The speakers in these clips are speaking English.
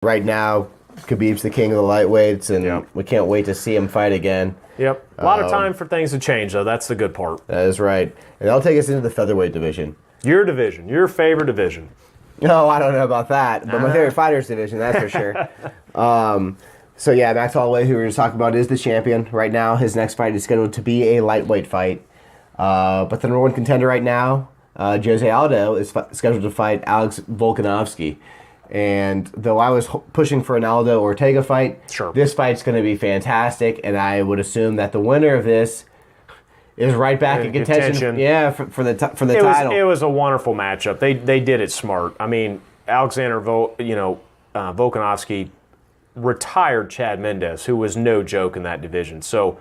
Right now, Khabib's the king of the lightweights, and Yep. we can't wait to see him fight again. Yep. A lot of time for things to change, though. That's the good part. That is right. And that'll take us into the featherweight division. Your division. Your favorite division. No, I don't know about that, but my favorite fighters division, that's for sure. So yeah, Max Holloway, who we were just talking about, is the champion right now. His next fight is scheduled to be a lightweight fight. But the number one contender right now, Jose Aldo, is scheduled to fight Alex Volkanovski. And though I was pushing for an Aldo Ortega fight, Sure. This fight's going to be fantastic, and I would assume that the winner of this is right back in contention. Yeah, for the title. It was a wonderful matchup. They did it smart. I mean, Volkanovski retired Chad Mendes, who was no joke in that division. So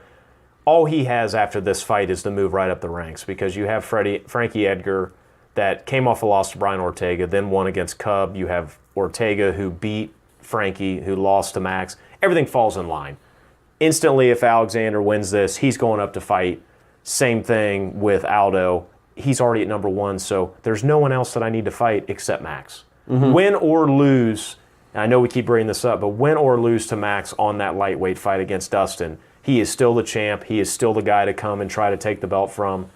all he has after this fight is to move right up the ranks, because you have Frankie Edgar that came off a loss to Brian Ortega, then won against Cub. You have Ortega, who beat Frankie, who lost to Max. Everything falls in line. Instantly, if Alexander wins this, he's going up to fight. Same thing with Aldo. He's already at number one, so there's no one else that I need to fight except Max. Mm-hmm. Win or lose, and I know we keep bringing this up, but win or lose to Max on that lightweight fight against Dustin, he is still the champ. He is still the guy to come and try to take the belt from.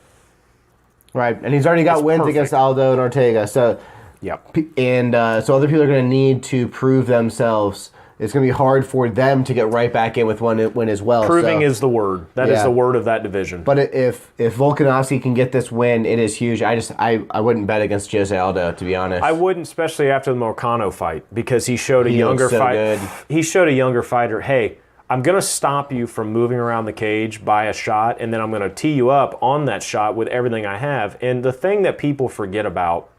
Right, and he's already got wins against Aldo and Ortega. So, yep. And so other people are going to need to prove themselves. It's going to be hard for them to get right back in with one win as well. Proving is the word. That is the word of that division. But if Volkanovski can get this win, it is huge. I wouldn't bet against Jose Aldo, to be honest. I wouldn't, especially after the Moicano fight, because he showed a younger fighter. He showed a younger fighter, hey, I'm going to stop you from moving around the cage by a shot, and then I'm going to tee you up on that shot with everything I have. And the thing that people forget about,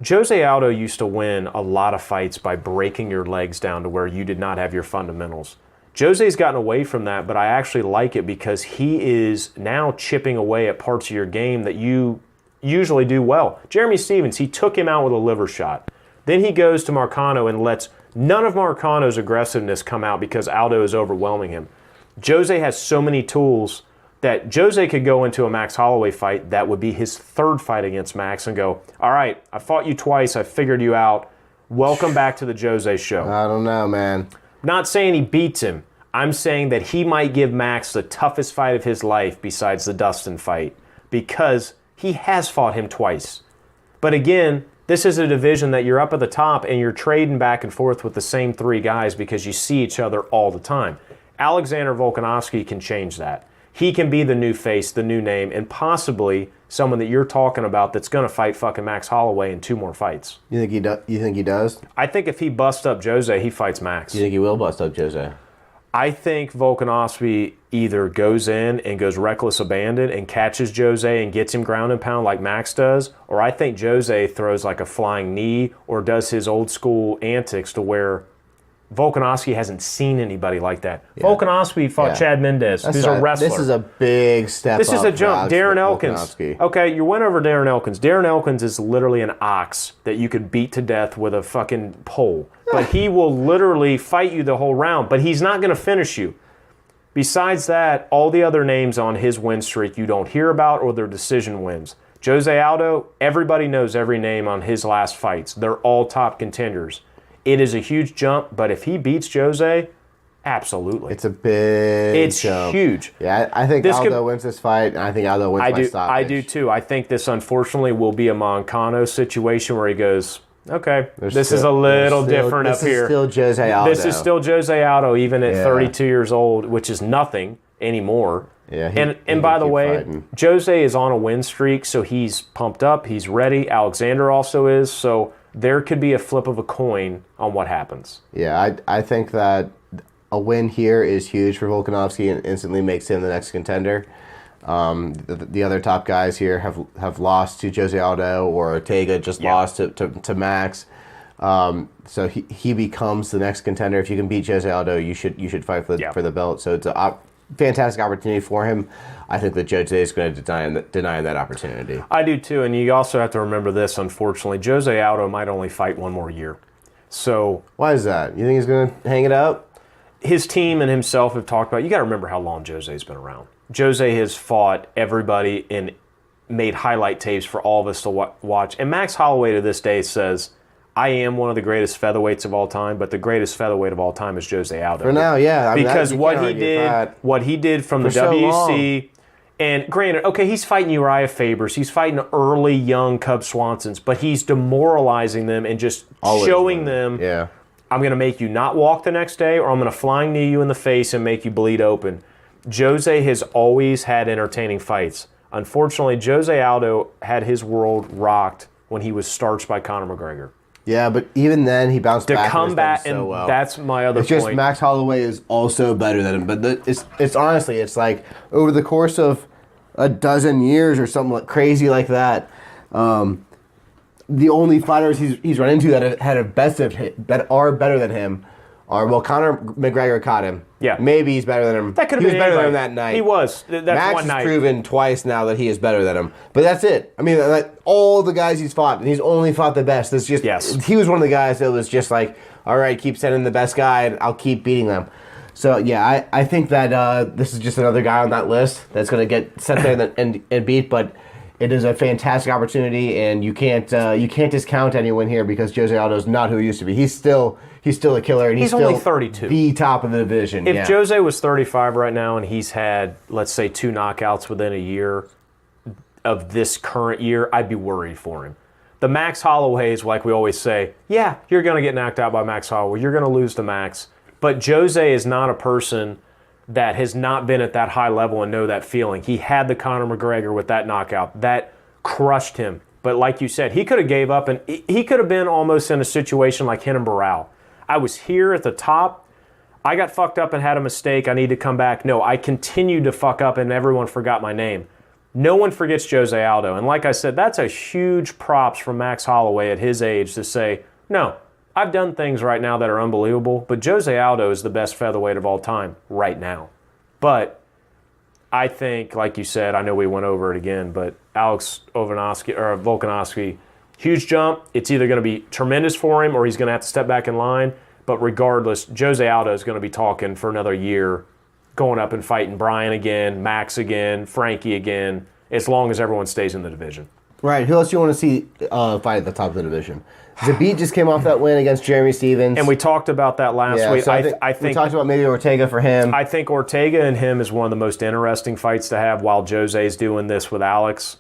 Jose Aldo used to win a lot of fights by breaking your legs down to where you did not have your fundamentals. Jose's gotten away from that, but I actually like it because he is now chipping away at parts of your game that you usually do well. Jeremy Stevens, he took him out with a liver shot. Then he goes to Moicano and lets none of Marcano's aggressiveness come out because Aldo is overwhelming him. Jose has so many tools that Jose could go into a Max Holloway fight that would be his third fight against Max and go, all right, I fought you twice, I figured you out, welcome back to the Jose show. I don't know, man. Not saying he beats him. I'm saying that he might give Max the toughest fight of his life besides the Dustin fight because he has fought him twice. But again, this is a division that you're up at the top and you're trading back and forth with the same three guys because you see each other all the time. Alexander Volkanovski can change that. He can be the new face, the new name, and possibly someone that you're talking about that's going to fight fucking Max Holloway in 2 more fights. You think he does? I think if he busts up Jose, he fights Max. You think he will bust up Jose? I think Volkanovski either goes in and goes reckless abandon and catches Jose and gets him ground and pound like Max does, or I think Jose throws like a flying knee or does his old school antics to where Volkanovski hasn't seen anybody like that. Yeah. Volkanovski fought Chad Mendes, who's a wrestler. This is a big step This is a jump. Darren Elkins. Okay, you went over Darren Elkins. Darren Elkins is literally an ox that you could beat to death with a fucking pole. But he will literally fight you the whole round, but he's not going to finish you. Besides that, all the other names on his win streak you don't hear about or their decision wins. Jose Aldo, everybody knows every name on his last fights. They're all top contenders. It is a huge jump, but if he beats Jose, absolutely. It's a big It's jump. huge. Yeah, I think Aldo wins this fight, and I think Aldo wins by stoppage. I do too. I think this, unfortunately, will be a Moicano situation where he goes, okay, this is a little different up here. This is still Jose Aldo. This is still Jose Aldo, even at 32 years old, which is nothing anymore. Yeah, and by the way, Jose is on a win streak, so he's pumped up. He's ready. Alexander also is, so there could be a flip of a coin on what happens. Yeah, I think that a win here is huge for Volkanovski and instantly makes him the next contender. The other top guys here have lost to Jose Aldo, or Ortega just lost to Max. So he becomes the next contender. If you can beat Jose Aldo, you should fight for the belt. So it's a fantastic opportunity for him. I think that Jose is going to deny that opportunity. I do too, and you also have to remember this, unfortunately. Jose Aldo might only fight 1 more year. So why is that? You think he's going to hang it up? His team and himself have talked about, you got to remember how long Jose's been around. Jose has fought everybody and made highlight tapes for all of us to watch. And Max Holloway to this day says, I am one of the greatest featherweights of all time, but the greatest featherweight of all time is Jose Aldo. For now, yeah. Because what he did from the WC, and granted, okay, he's fighting Uriah Fabers, he's fighting early young Cub Swansons, but he's demoralizing them and just showing them, I'm going to make you not walk the next day, or I'm going to flying knee you in the face and make you bleed open. Jose has always had entertaining fights. Unfortunately, Jose Aldo had his world rocked when he was starched by Conor McGregor. Yeah, but even then, he bounced back. To come back, and well. That's my other point. It's just Max Holloway is also better than him. But it's honestly, it's like over the course of a dozen years or something like crazy like that, the only fighters he's run into that had a best of that are better than him are, well, Conor McGregor caught him. Yeah. Maybe he's better than him. That could have been better anybody. than him that night. He was. That's Max one night. has proven twice now that he is better than him. But that's it. I mean, all the guys he's fought, and he's only fought the best. It's just, he was one of the guys that was just like, all right, keep sending the best guy, and I'll keep beating them. So, yeah, I think that this is just another guy on that list that's going to get sent there and beat, but it is a fantastic opportunity, and you can't discount anyone here because Jose Aldo is not who he used to be. He's still a killer, and he's still only 32. The top of the division. If Jose was 35 right now and he's had, let's say, 2 knockouts within a year of this current year, I'd be worried for him. The Max Holloways, like we always say, yeah, you're going to get knocked out by Max Holloway. You're going to lose to Max. But Jose is not a person that has not been at that high level and know that feeling. He had the Conor McGregor with that knockout. That crushed him. But like you said, he could have gave up, and he could have been almost in a situation like Renan Barão. I was here at the top. I got fucked up and had a mistake. I need to come back. No, I continued to fuck up, and everyone forgot my name. No one forgets Jose Aldo. And like I said, that's a huge props from Max Holloway at his age to say, no, I've done things right now that are unbelievable, but Jose Aldo is the best featherweight of all time right now. But I think, like you said, I know we went over it again, but Volkanovski, huge jump. It's either going to be tremendous for him or he's going to have to step back in line. But regardless, Jose Aldo is going to be talking for another year, going up and fighting Brian again, Max again, Frankie again, as long as everyone stays in the division. Right. Who else do you want to see fight at the top of the division? Zabit just came off that win against Jeremy Stephens. And we talked about that last week. So I think we talked about maybe Ortega for him. I think Ortega and him is one of the most interesting fights to have while Jose's doing this with Alex.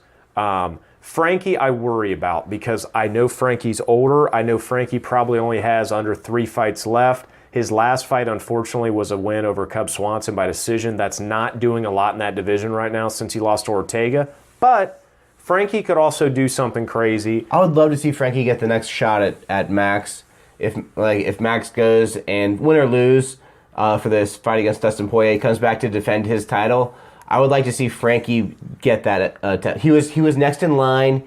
Frankie, I worry about because I know Frankie's older. I know Frankie probably only has under 3 fights left. His last fight, unfortunately, was a win over Cub Swanson by decision. That's not doing a lot in that division right now since he lost to Ortega. But Frankie could also do something crazy. I would love to see Frankie get the next shot at Max. If Max goes and win or lose for this fight against Dustin Poirier, comes back to defend his title, I would like to see Frankie get that. He was next in line.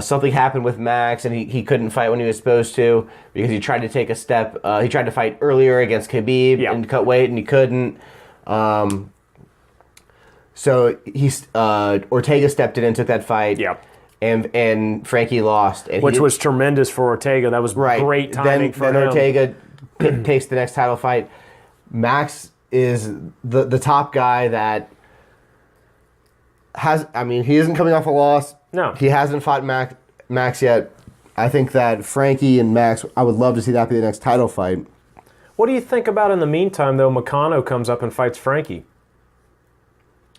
Something happened with Max, and he couldn't fight when he was supposed to because he tried to take a step. He tried to fight earlier against Khabib and cut weight, and he couldn't. So Ortega stepped in and took that fight. Yep. And Frankie lost. And which was tremendous for Ortega. That was great timing for him. Then Ortega takes the next title fight. Max is the top guy that has... I mean, he isn't coming off a loss. No. He hasn't fought Max yet. I think that Frankie and Max, I would love to see that be the next title fight. What do you think about, in the meantime, though, Moicano comes up and fights Frankie?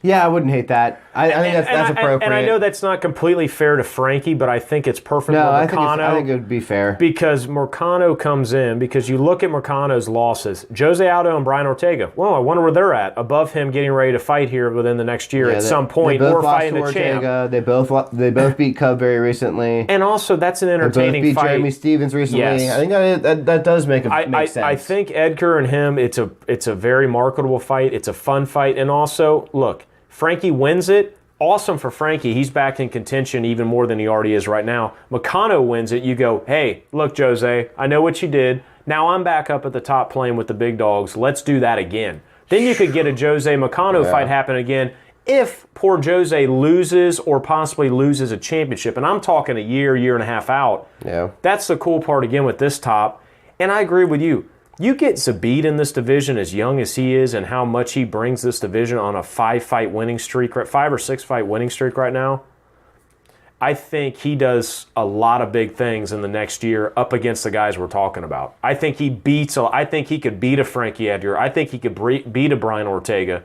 Yeah, I wouldn't hate that. I think that's appropriate. And I know that's not completely fair to Frankie, but I think it's perfect for Moicano. I think it would be fair. Because Moicano comes in, because you look at Moicano's losses. Jose Aldo and Brian Ortega. Well, I wonder where they're at. Above him getting ready to fight here within the next year at some point. Or fighting the champ. They both beat Cub very recently. And also, that's an entertaining fight. They both beat fight. Jeremy Stephens recently. Yes. I think that does make sense. I think Edgar and him, it's a very marketable fight. It's a fun fight. And also, look, Frankie wins it. Awesome for Frankie. He's back in contention even more than he already is right now. Moicano wins it. You go, hey, look, Jose, I know what you did. Now I'm back up at the top playing with the big dogs. Let's do that again. Then you could get a Jose Moicano fight happen again if poor Jose loses or possibly loses a championship. And I'm talking a year and a half out. Yeah. That's the cool part again with this top. And I agree with you. You get Zabit in this division as young as he is and how much he brings this division on a 5 or 6 fight winning streak right now. I think he does a lot of big things in the next year up against the guys we're talking about. I think he could beat a Frankie Edgar. I think he could beat a Brian Ortega.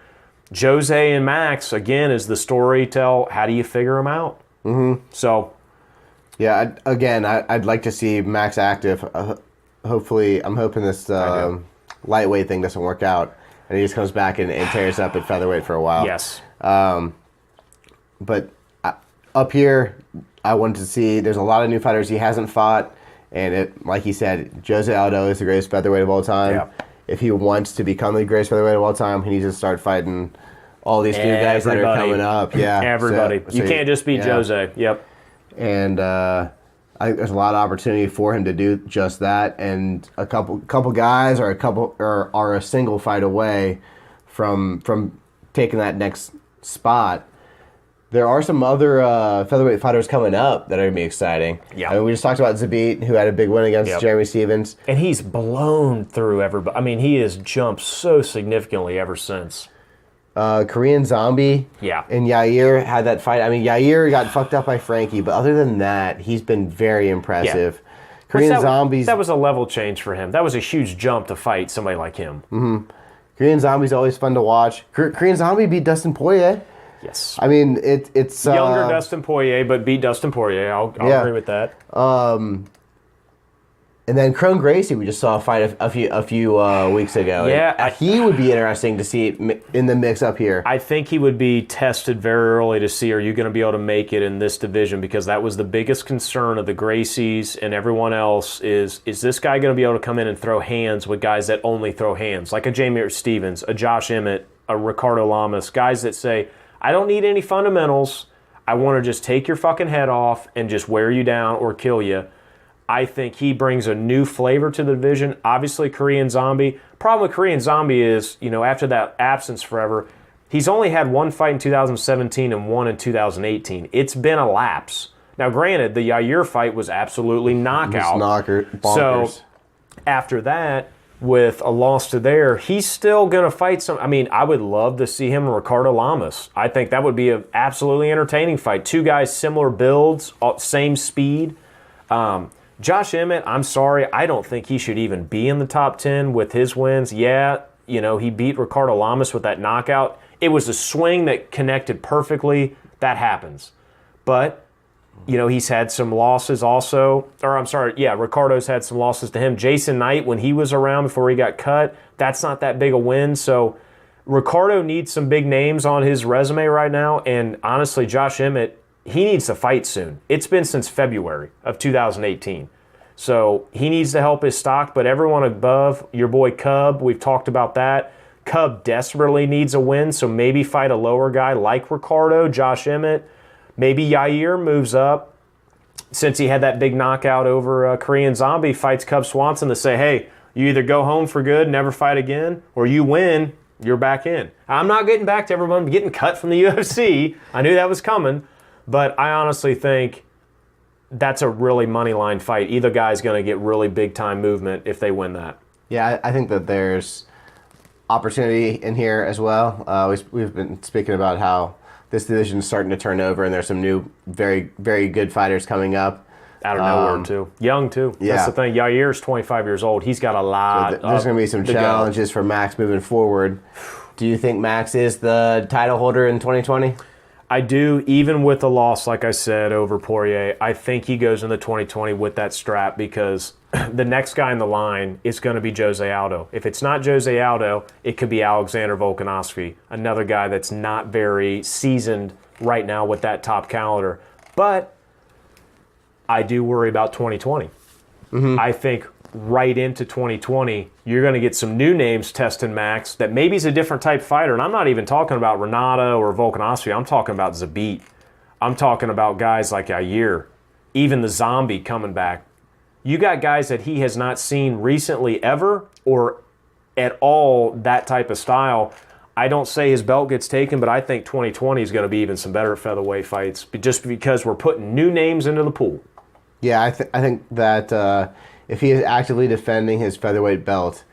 Jose and Max, again, is the story tell. How do you figure them out? Mm-hmm. So, yeah, I'd like to see Max active. Hopefully, I'm hoping this lightweight thing doesn't work out, and he just comes back and tears up at featherweight for a while. Yes. But up here, I wanted to see. There's a lot of new fighters he hasn't fought, and like he said, Jose Aldo is the greatest featherweight of all time. Yeah. If he wants to become the greatest featherweight of all time, he needs to start fighting all these new guys that are coming up. Yeah, everybody. So you can't just beat Jose. Yep. And I think there's a lot of opportunity for him to do just that. And a couple guys are a single fight away from taking that next spot. There are some other featherweight fighters coming up that are going to be exciting. Yeah. I mean, we just talked about Zabit, who had a big win against Jeremy Stevens. And he's blown through everybody. I mean, he has jumped so significantly ever since. Korean Zombie and Yair had that fight. I mean, Yair got fucked up by Frankie, but other than that, he's been very impressive. Yeah. Korean Zombie's... That was a level change for him. That was a huge jump to fight somebody like him. Mm-hmm. Korean Zombie's always fun to watch. Korean Zombie beat Dustin Poirier. Yes. I mean, it's... Younger Dustin Poirier, but beat Dustin Poirier. I'll agree with that. And then Kron Gracie, we just saw a fight a few weeks ago. Yeah. He would be interesting to see in the mix up here. I think he would be tested very early to see, are you going to be able to make it in this division? Because that was the biggest concern of the Gracies and everyone else is this guy going to be able to come in and throw hands with guys that only throw hands? Like a Jamie Stevens, a Josh Emmett, a Ricardo Lamas, guys that say, I don't need any fundamentals. I want to just take your fucking head off and just wear you down or kill you. I think he brings a new flavor to the division. Obviously, Korean Zombie. Problem with Korean Zombie is, after that absence forever, he's only had one fight in 2017 and one in 2018. It's been a lapse. Now, granted, the Yair fight was absolutely knockout. Bonkers. So, after that, with a loss to there, he's still going to fight some. I mean, I would love to see him and Ricardo Lamas. I think that would be an absolutely entertaining fight. Two guys, similar builds, same speed. Josh Emmett, I'm sorry, I don't think he should even be in the top 10 with his wins. Yeah, he beat Ricardo Lamas with that knockout. It was a swing that connected perfectly. That happens. But, he's had some losses also. Or, I'm sorry, Ricardo's had some losses to him. Jason Knight, when he was around before he got cut, that's not that big a win. So, Ricardo needs some big names on his resume right now. And, honestly, Josh Emmett, he needs to fight soon. It's been since February of 2018. So he needs to help his stock, but everyone above, your boy Cub, we've talked about that. Cub desperately needs a win, so maybe fight a lower guy like Ricardo, Josh Emmett. Maybe Yair moves up. Since he had that big knockout over Korean Zombie, fights Cub Swanson to say, hey, you either go home for good, never fight again, or you win, you're back in. I'm not getting back to everyone getting cut from the UFC. I knew that was coming. But I honestly think that's a really money line fight. Either guy's going to get really big-time movement if they win that. Yeah, I think that there's opportunity in here as well. We've been speaking about how this division is starting to turn over, and there's some new, very, very good fighters coming up. Out of nowhere, too. Young, too. Yeah. That's the thing. Yair's 25 years old. He's got a lot. So there's going to be some challenges for Max moving forward. Do you think Max is the title holder in 2020? I do, even with the loss, like I said, over Poirier. I think he goes into 2020 with that strap because the next guy in the line is going to be Jose Aldo. If it's not Jose Aldo, it could be Alexander Volkanovski, another guy that's not very seasoned right now with that top caliber. But I do worry about 2020. Mm-hmm. I think right into 2020, you're going to get some new names testing Max that maybe is a different type fighter. And I'm not even talking about Renato or Volkanovski. I'm talking about Zabit. I'm talking about guys like Yair, even the Zombie coming back. You got guys that he has not seen recently ever or at all that type of style. I don't say his belt gets taken, but I think 2020 is going to be even some better featherweight fights just because we're putting new names into the pool. Yeah, I think that if he is actively defending his featherweight belt,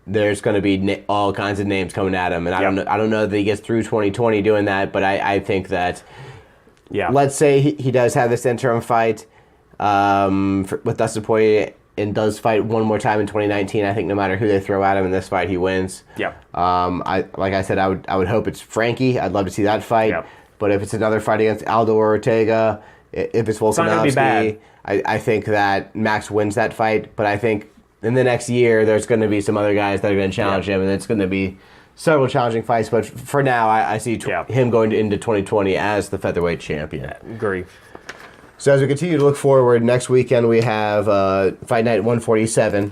there's going to be all kinds of names coming at him, and I don't know that he gets through 2020 doing that. But I think that Yeah. let's say he does have this interim fight with Dustin Poirier and does fight one more time in 2019. I think no matter who they throw at him in this fight, he wins. Yeah. Like I said, I would hope it's Frankie. I'd love to see that fight. Yeah. But if it's another fight against Aldo or Ortega, if it's Volkanovski, I think that Max wins that fight. But I think in the next year, there's going to be some other guys that are going to challenge him, and it's going to be several challenging fights. But for now, I see him going into 2020 as the featherweight champion. Agree. So as we continue to look forward, next weekend we have Fight Night 147.